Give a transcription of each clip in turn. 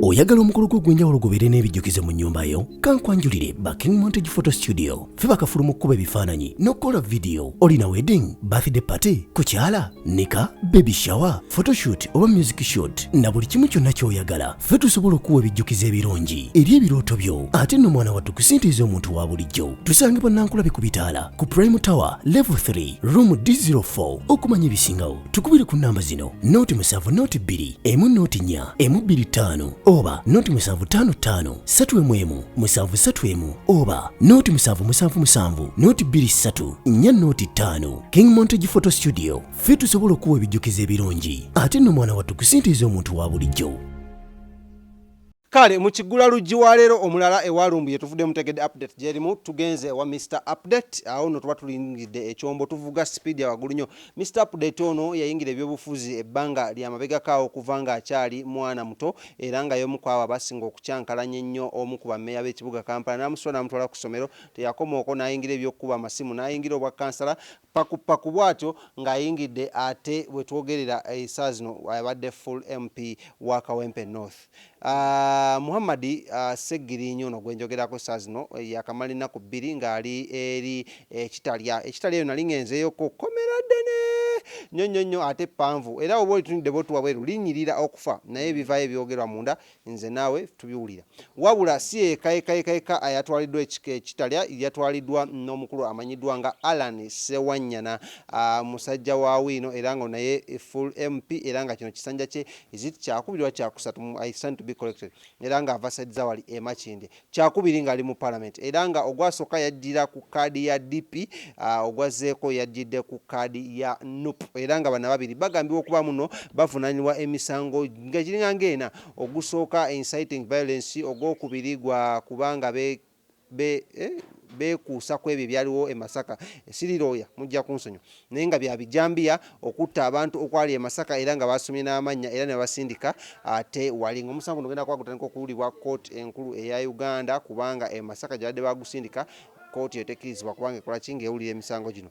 Oyagala omukolo gw'ogwenjawulo gubeere n'ebijjukize mu nnyumba yo? Kankwanjulire ba KingSmith Photo Studio. Ffe bakafulu mu kkuba ebifaananyi n'okukola video. Olina wedding, birthday party, kukyala, nika, baby shower, photoshoot oba music shoot na buli kimu kyonna ky'oyagala. Ffe tusobola okuwa ebijjukize ebirungi eri ebirooto byo. Ate nno mwana wattu kusintiiza omuntu wa bulijjo. Tusange Bannankulabe ku Bitaala, ku Prime Tower, Level 3, Room D04. Okumanya ebisingawo, tukubire ku nnamba zino: Note 7 Note 2, emu Note 4, emu 25, oba Note 755, 31, 731, oba Note 777, Note 23, nnya Note 5. KingSmith Photo Studio. Ffe tusobola okuwa ebijjukize ebirungi. Ate nno mwana wattu kusintiiza omuntu wa bulijjo. Kale mukigula lujji wa leero omulala ewalumbuye tuvudde mutegedde update jerimu tugenze wa Mr Update awo no tuba tulingidde ekyombo tuvuga speed ya wagulu nnyo. Mr Update ono yayingira ebyobufuzi ebbanga lya mabega kaawo kuvanga akyali mwana muto era nga y'omu kwabo abasinga okucyankalanya ennyo omu ku bammeeya b'ekibuga Kampala n'amusula n'amutwala ku ssomero teyakoma okwo n'ayingira eby'okkuba amasimu n'ayingira obwa kansala paku bw'atyo ng'ayingidde ate bwe twogerera essaawa zino abadde full MP wa Kawempe North. Muhammadi Segirinya ono gwenjogerako essaawa zino yakamala ennaku 2 ng'ali eri ekitalya eyo nali ngenzeeyoko komera ddene nnyo ate panvu era oba olitunidde botuwa bweru linyirira okufa naye bivaayo ebyogerwa munda nze naawe tubiwulira wabula si ekayeka ayatwaliddwa ekitalya yatwaliddwa n'omukulu amanyiddwa nga Allan Sewanyana musajja wa Wiino era nga naye full MP era nga kino kisanja kye iziti kyakubirwa kyakusatu I stand to be corrected era nga avasaidiza wali emakinde kyakubiri nga ali mu parliament era nga ogwasooka yajjira ku kaadi ya DP ogwazeeko yajjidde ku kaadi ya NUP era nga bana babiri bagambibwa okuba muno bavunaanibwa emisango nga giringa ng'ena ogusooka inciting violence ogwokubiri gwa kubanga beekuusa ku ebyo ebyaliwo e Masaka siriroya mujja kunsonyo naye nga bya Ebijjambiya okutta abantu okwali e Masaka era nga basomye n'amannya era ne basindika ate wali ng'omusango nogenda kwagutandika okuwulibwa kooti enkulu eya Uganda kubanga e Masaka gyabadde bagusindika kooti etekkirizibwa kubanga ekola kinga ewulira emisango gino.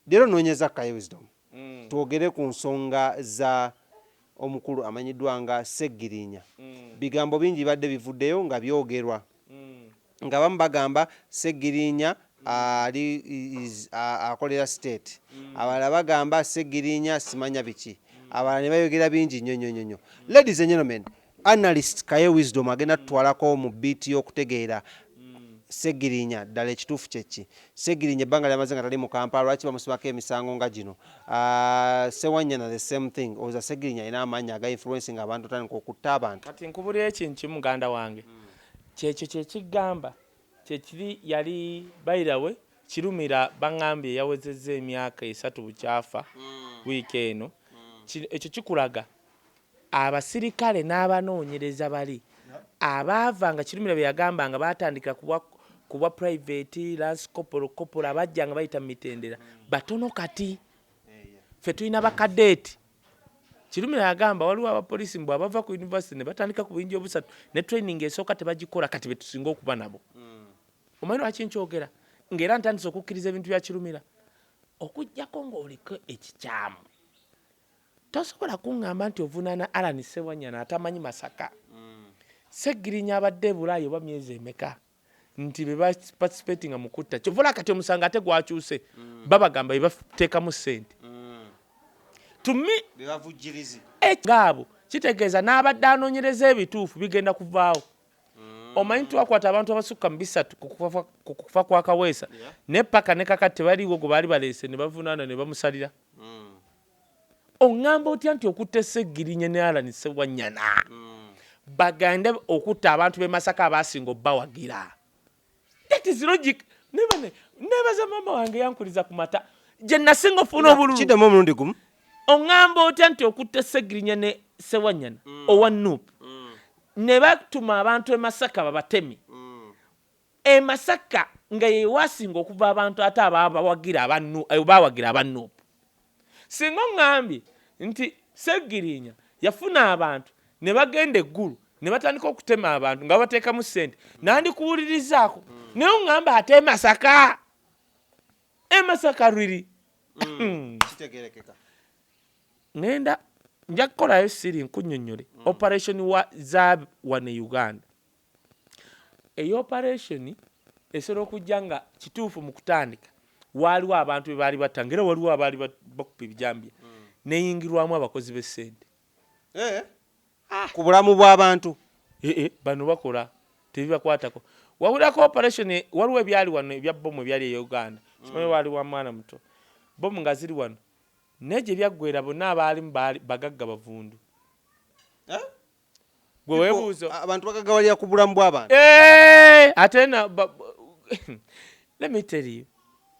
Leero noonyeza Kaye Wisdom twogere ku nsonga za omukulu amanyiddwa nga Segirinya. Bigambo bingi badde bivuddeyo nga byogerwa nga bamu bagamba Segirinya akolera state abalala bagamba Segirinya simanya biki abalala ne bayogera bingi nnyo. Ladies and gentlemen, analyst Kaye Wisdom agenda tutwalako mu biiti y'okutegeera Segirinya ddala ekituufu kyeki. Segirinya ebbanga lyamaze nga tali mu Kampala lwaki bamusibako emisango nga gino. Sewanyana the same thing. Oza Segirinya alina amaanyi aga influencing abantu tandika okutta abantu. Kati nkubulira ekintu kimu muganda wange. Kyekyo kyekigamba kyekiri yali bayirawe kirumira bangambye yawezezza emyaka 3 bukyafa wiiki eno. Ekyo kikulaga abasirikale n'abanoonyereza bali abaava nga kirumira bye yagamba nga batandika kuba private lance corporal abajja nga bayita mu mitendera batono kati ffe tulina bakadeeti. Kirumira yagamba waliwo abapoliisi mbwe abava ku university ne batandika ku buyinja obusatu ne training esooka tebagikola kati be tusinga okuba nabo. Omanyi lwaki nkyogera ng'era ntandise okukkiriza ebintu bya Kirumira okuggyako ng'oliko ekikyamu. Tosobola kuŋŋamba nti ovunaana Allan Sewanyana atamanyi Masaka. Segirinya abadde Bulaayi oba myezi emeka nti be participating mu kutta kyovula kati omusanga ate gwakyuse babagamba bateekamu ssente tumi bebavujjirizi gaabo kitegeeza n'abadde anoonyereza ebituufu bigenda kuvaawo. Omanyi twakwata abantu abasukka mu 3 ku kufa kwa Kaweesa ne paka ne kakati tebaliiwo gwe baali baleese ne bavunaana ne bamusalira. Oŋŋamba otya nti okutta Segirinya ne Allan Sewanyana bagande okutta abantu b'e Masaka abasinga obbawagira. That is logic. Nebaza mama wange yankuliza ku mata gye nasinga ofuna obululu kiddemu omulundi gumu. Oŋŋamba otya nti okutta Segirinya ne Sewanyana owa NUP ne batuma abantu e Masaka babatemi e Masaka nga ye wasinga okuva abantu ate abawagira aba NUP. Singa oŋŋambye nti Segirinya yafuna abantu ne bagenda eggulu ne batandika okutema abantu nga bateekamu ssente nandikuwulirizaako naye oŋŋamba ate Masaka rwiri Kitegerekeka. Ngenda nja kukolayo siri nkunnyonnyole operation za wano e Uganda. Eyo operation esobola okujja nga kituufu mu kutandika waaliwo abantu be baali battanga era waliwo abaali bakupa ebijambiya neyingirwamu abakozi b'essente ku bulamu bw'abantu. Bano bakola tebibakwatako. Wawulako operation waliwo ebyali wano ebya bomu ebyali e Uganda. Kimanyi waaliwo omwana muto bomu nga ziri wano naye gye byaggwera bonna abaalimu bagagga bavundu. Gwe weebuuzo abantu bagagawalira ku bulamu bw'abantu. Ate na let me tell you,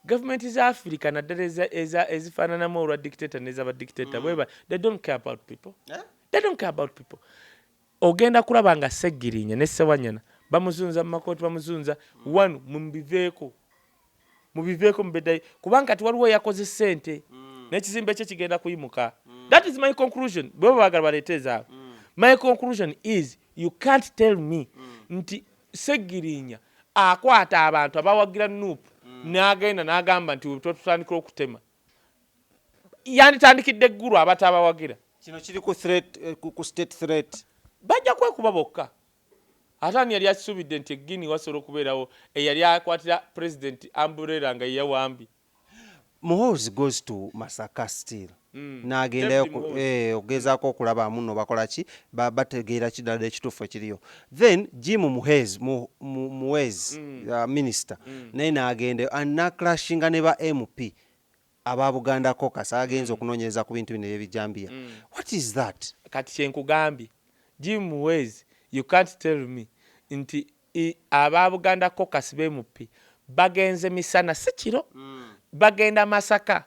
government za Africa naddala ezifaananamu olwa dictator n'ez'abadictator they don't care about people. They don't care about people. Ogenda kulaba nga Segirinya ne Sewanyana bamuzunza mu makooti bamuzunza wano mubiveeko mubeddayo kubanga kati waliwo yakoze ssente n'ekizimbe kye kigenda kuyimuka. That is my conclusion. Bwe baagala baleete ezaawe. My conclusion is you can't tell me nti Segirinya akwata abantu abawagira nuupu n'agenda n'agamba nti tutandikira okutema. Yanditandikidde eggulu abatabawagira. Kino kiri ku state threat. Bajja kwekuba bokka. Ate ani yali akisuubidde nti eggini wasobola okubeerawo eyali akwatira president umbrella nga yeyawambi. Muhoozi goes to Masaka still. N'agendayo ogezaako okulaba muno bakola ki bategeera kiddala ekituufu ekiriyo. Then Jim Muhwezi minister naye n'agendayo n'akrashinga ne ba MP aba Buganda caucus agenza okunoonyereza ku bintu bino eby'ebijambiya. What is that? Kati kyenkugambye Jim Muhwezi, you can't tell me nti aba Buganda caucus b'MP bagenze misana si kiro bagenda Masaka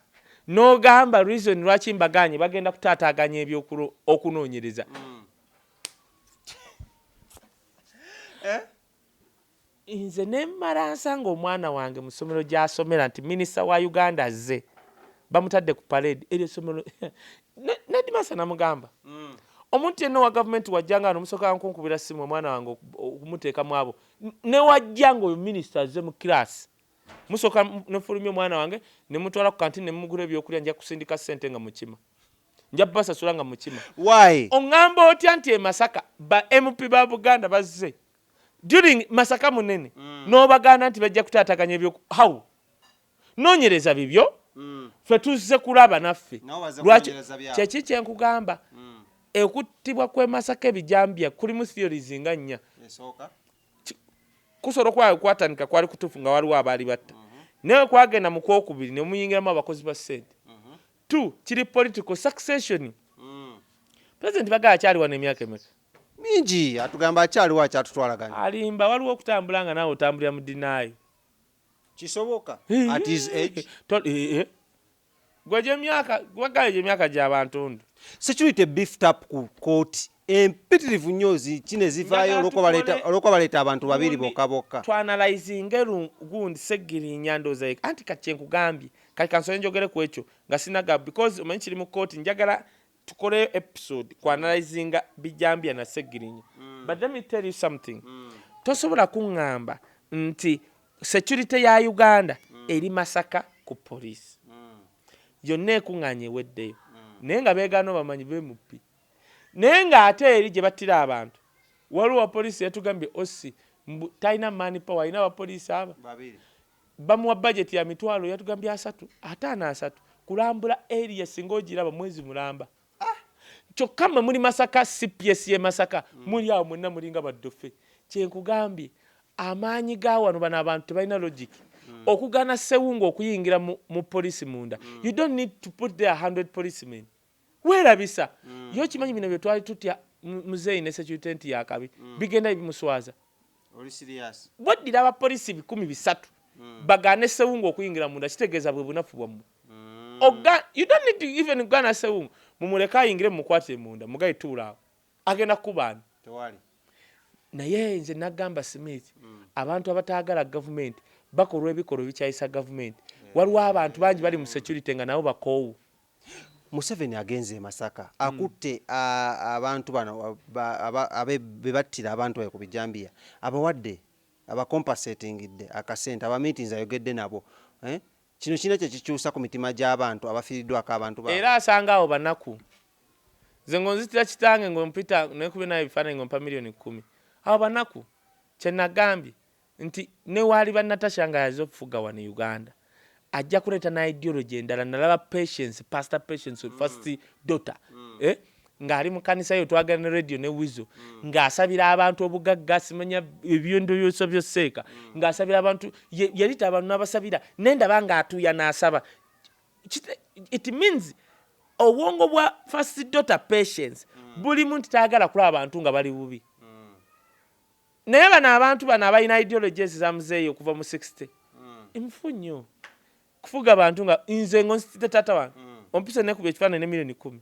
n'ogamba reason lwaki mbaganye bagenda kutaataaganya ebyokunoonyereza. Nze ne mmala nsanga omwana wange mu ssomero gy'asomera nti minisita wa Uganda azze bamutadde ku parade eryo essomero Nedimasa namugamba omuntu yenna wa gavumenti wajjanga n'omusooka nkunkubira ssimu omwana wange okumuteekamu abo ne wajjanga oyo minisita azze mu kirasi musooka nefulumya omwana wange ne mutwala ku kantini ne mumugula ebyokulya nja kusindika ssente nga mukima nja basasula nga mukima. Why? Oŋŋamba otya nti e Masaka ba MP ba Buganda bazze during Masaka munene n'obaganda nti bajja kutaataganya how noonyereza bibyo ffe tuzze kulaba naffe lwaki kyeki kyenkugamba okuttibwa kw'e Masaka ebijambiya kulimu theories nga nnya. Kusobola okwatandika kwali kutuufu nga waliwo abaali batta naye kwagenda mu kwokubiri ne muyingiramu abakozi ba ssente. 2 kiri political succession. President Bagala akyali wano emyaka emeka mingi atugamba akyaliwo akyatutwalaganya alimba waliwo okutambula nga naawe otambulira mu dinaayo kisoboka at his age. Gwe gy'emyaka Bagala gy'emyaka gy'abantu ndu security beefed up ku court empitirivu nnyo kino ezivaayo olw'okuba baleeta abantu babiri bokka. Twanalizinga gundi Segirinya ndowooza anti kati kyenkugambye kati kansole njogere ku ekyo nga sinaga because omanyi kiri mu kooti njagala tukole episode kwanalizinga bijambiya na Segirinya. But let me tell you something. Tosobola kuŋŋamba nti security ya Uganda eri Masaka ku police. Yonna ekuŋŋaanya eweddeyo naye nga beegaana bamanyi b'MP naye ng'ate eri gye battira abantu waliwo apoliisi yatugambye osi talina mani power alina abapoliisi aba bamuwa budget ya mitwalo yatugambye 3 kulambula area singa ogiraba mwezi mulamba. Kyokka mmwe muli Masaka CPS ye Masaka muli awo mwenna mulinga baddofe. Kyenkugambye amaanyi ga wano bano abantu tebalina logic. Okugana Sewungu okuyingira mu poliisi munda. You don't need to put there 100 policemen. Weerabisa yo kimanyi bino bye twali tutya muzeeyi ne security yakabi bigenda ebimuswaza. Oli serious? Waddira abapoliisi 100 bagane Sewungu okuyingira munda kitegeeza bwe bunafu bwammwe. You don't need to even gana Sewungu mumuleka ayingire mukwatire munda mugayituula awo agenda kubaana tewali. Naye nze nagamba Smith abantu abataagala government bakolwa ebikolwa bikyayisa government. Waliwo abantu bangi bali mu security nga nabo bakoowu. Museveni agenze Masaka akutte abantu bano be battira abantu ku bijambiya abawadde abakompensatingidde akasente aba meetings ayogedde nabo kino kino kye kikyusa ku mitima gy'abantu abafiiriddwako abantu ba era asanga awo banaku nze ngonzitira kitange ngompita nekube naye bifaananyi ngompa milioni 10 abo banaku kye nagambye nti ne waali Natasha nga yaza okufuga wano Uganda ajja kuleeta na ideology endala nalaba Patience Pastor Patience first daughter ng'ali mu kanisa yo twagala ne radio ne wizo ng'asabira abantu obugagga simanya ebyondo byose byosseeka ng'asabira abantu yalita abantu n'abasabira nendaba ng'atuuya n'asaba it means obwongo bwa first daughter Patience buli muntu taagala kulaba abantu nga bali bubi naye bano abantu bano abalina ideologies zamuzeeyo okuva mu 60 enfunyo kufuga abantu nga nze ngonsitide tata wange ompise nekubya ekifaananyi ne milioni 10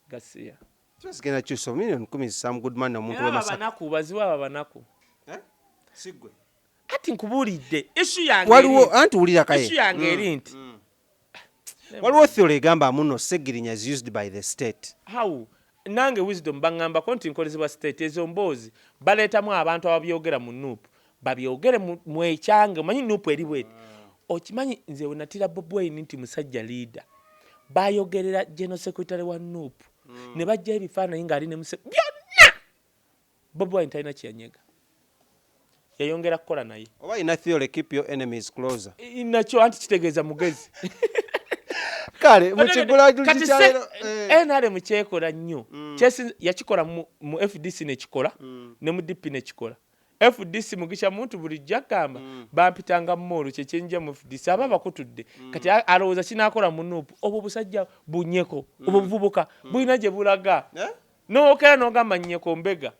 gasiya tusigenda kyuso milioni 10 some good man omuntu we Masaka banaku baziwa banaku sigwe ati nkubuulidde issue yange waliwo anti ulira Kaye issue yange eri nti waliwo theory egamba muno Segirinya is used by the state how nange wisdom bangamba konti nkolezebwa state ezo mboozi baleetamu abantu ababyogera mu nuupu babyogere mu ekyange omanyi nuupu eri bweti okimanyi nze wenatira Bob Wine nti musajja leader bayogerera general secretary wa nuupu ne bajja ebifaananyi ng'ali ne muse byonna Bob Wine talina kyeyanyega yayongera kukola naye oba ina theory keep your enemies closer nakyo anti kitegeeza mugezi kale mukigula julikyalero NRM mukyekola nnyo yakikola mu FDC nekikola ne mu DP nekikola FDC mugisha muntu bulijja gamba bampitanga mmolo kyekyenja mu FDC aba bakutudde kati alowooza kinakola mu nuupu obwo busajja bunyeko obwo buvubuka bulina gye bulaga nookera n'ogamba nnyeko mbega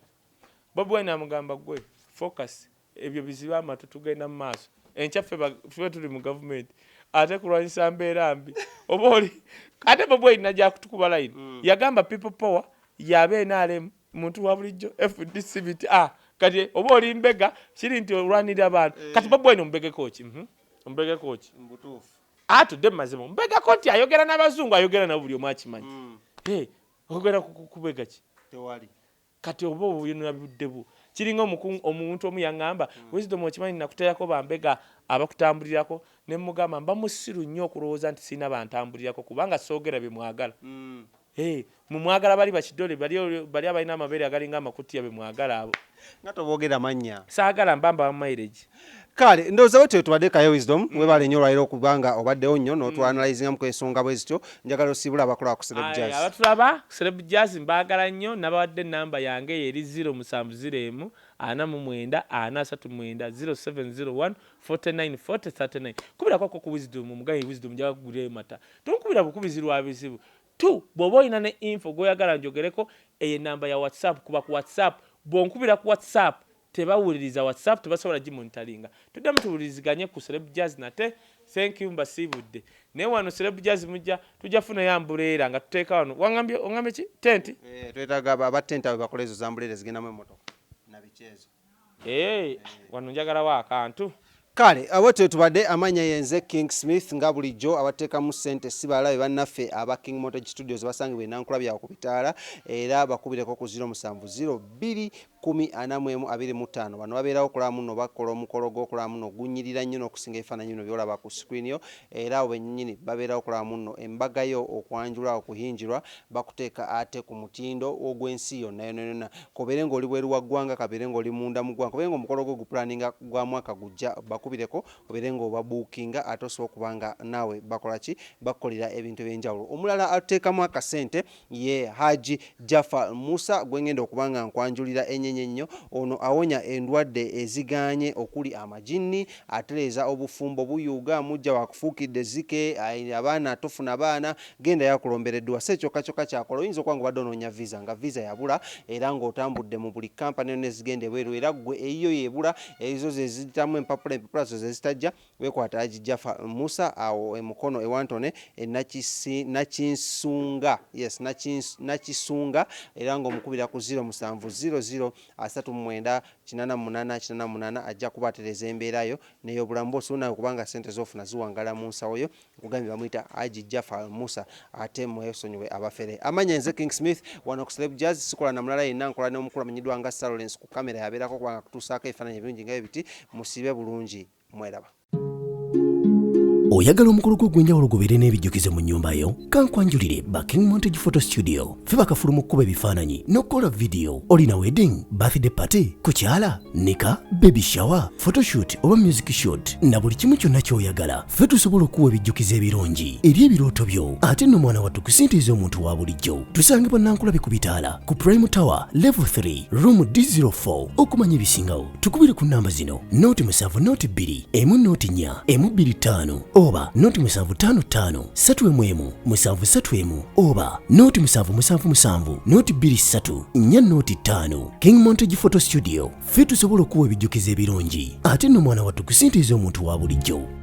Bobi Wine amugamba gwe focus ebyo biziba amatu tugenda mu maaso enkya tuli mu gavumenti ate kulwanyisa mbeera mbi oba oli ate Bobi Wine najja kutukuba line yagamba people power yabe NRM muntu wa bulijjo FDC biti kati oba oli mbega kiri nti olwanira abantu kati Bobi Wine ombegeko ki ombegeko ki mbutuufu atudde mazima mbegako nti ayogera n'abazungu ayogera na buli omu akimanyi ogera kubega ki tewali kati oba obuyinula buddebu kiringa omuntu omu yaŋŋamba wisdom okimanyi nakuteerako bambega abakutambulirako ne mugamba mba musiru nnyo okulowooza nti sirina bantambulirako kubanga soogera bye mwagala mumwagala bali bakidole bali abalina amabeere agalinga amakutiya be mwagala abo nga toboogera mannya saagala mbamba bamaireji kale ndowooza bwe tubadde Kaye wisdom webale nnyo olwaliro okubanga obaddewo nnyo n'otwanalizingamu ku ensonga bwe zityo njagala osiibula abakola ku Celeb Jazz abatulaba Celeb Jazz mbaagala nnyo nabawadde ennamba yange eri 070 49 439 0701 49 40 39 kubirako ku wisdom mugayi wisdom njaga kugulira mata tonkubira bukubizi lwa bizibu tu bw'oba olina ne info gw'oyagala njogereko eyo namba ya WhatsApp kuba ku WhatsApp bw'onkubira ku WhatsApp tebawuliriza WhatsApp tebasobola gimonitalinga tuddamu tuwuliriziganye ku Celeb Jazz nate thank you mbasiibudde naye wano Celeb Jazz mujja tujja funa yambuleera nga tuteeka wano wangambye ki tenti twetaaga abatenti abo bakola ezo zambuleera zigendamu emmotoka na bikyezo wano njagalawo akantu kale abo tubadde amanya yenze KingSmith nga bulijjo abateekamu ssente si balabe bannaffe aba King Montage Studios basangibwa enankula byabwe ku bitaala era bakubireko ku 070 bano babeerawo okulaba muno bakola omukolo gw'okulaba muno gunyirira nnyo n'okusinga ebifaananyi bino byolaba ku screen yo era abo bennyini babeerawo okulaba muno embaga yo okwanjula okuhinjirwa bakuteeka ate ku mutindo ogw'ensi yonna yonna kobeere ng'oli bweru wa ggwanga kabeere ng'oli munda mu ggwanga kobeere ng'omukolo gwo gupulaninga gwa mwaka gujja bakubireko obeere ng'obabuukinga ate osobola okubanga naawe bakola ki bakolera ebintu ebyenjawulo omulala ateekamu akasente ye Haji Jaffa Musa gwengenda okubanga nkwanjulira enyenye ennyo ono awonya endwadde eziganye okuli amajinni atereeza obufumbo buyuuga mujja wakufuukidde zike abaana tofuna baana genda yakulombereddwa se kyokka kyakola oyinza okubanga obadde onoonya visa nga visa yabula era ng'otambudde mu buli kampani yonna ezigenda ebweru era gwe eyiyo yebula ezo ze zitamu empapula zo ze zitajja weekwata Haji Jaffa Musa awo emukono ewantone nakinsunga yes nakisunga era ng'omukubira ku 070 39 88 ajja kubatereza embeerayo n'ey'obulamu bw'osobola nawe kubanga ssente z'ofuna ziwangala mu nsawo yo kugambye bamuyita Haji Jaffa Musa ate mwesonyiwe abafere amanya nze KingSmith wano ku Celeb Jazz sikola na mulala yenna nkola n'omukulu amanyiddwa nga Salolens ku kamera yabeerako kubanga kutuusaako ebifaananyi ebirungi nga ebiti musibe bulungi mweraba oyagala omukolo gw'ogw'enjawulo gubeere n'ebijjukize mu nnyumba yo kankwanjulire ba King Montage Photo Studio fe bakafulu mu kkuba ebifaananyi n'okukola vidiyo olina wedding birthday party kukyala nika baby shower photoshoot oba music shoot na buli kimu kyonna ky'oyagala fe tusobola okuwa ebijjukize ebirungi eri ebirooto byo ate nno mwana wattu kusintiiza omuntu wa bulijjo tusange bannankulabe ku bitaala ku Prime Tower level 3 room D04 okumanya ebisingawo tukubire ku namba zino noti 7 noti 2 emu noti 4 emu 25 oba noti 755 3 7 oba noti 777 noti 23 4 noti 5 King Montage Photo Studio fe tusobola okuwa ebijjukize ebirungi ate nno mwana wattu kusintiiza omuntu wa bulijjo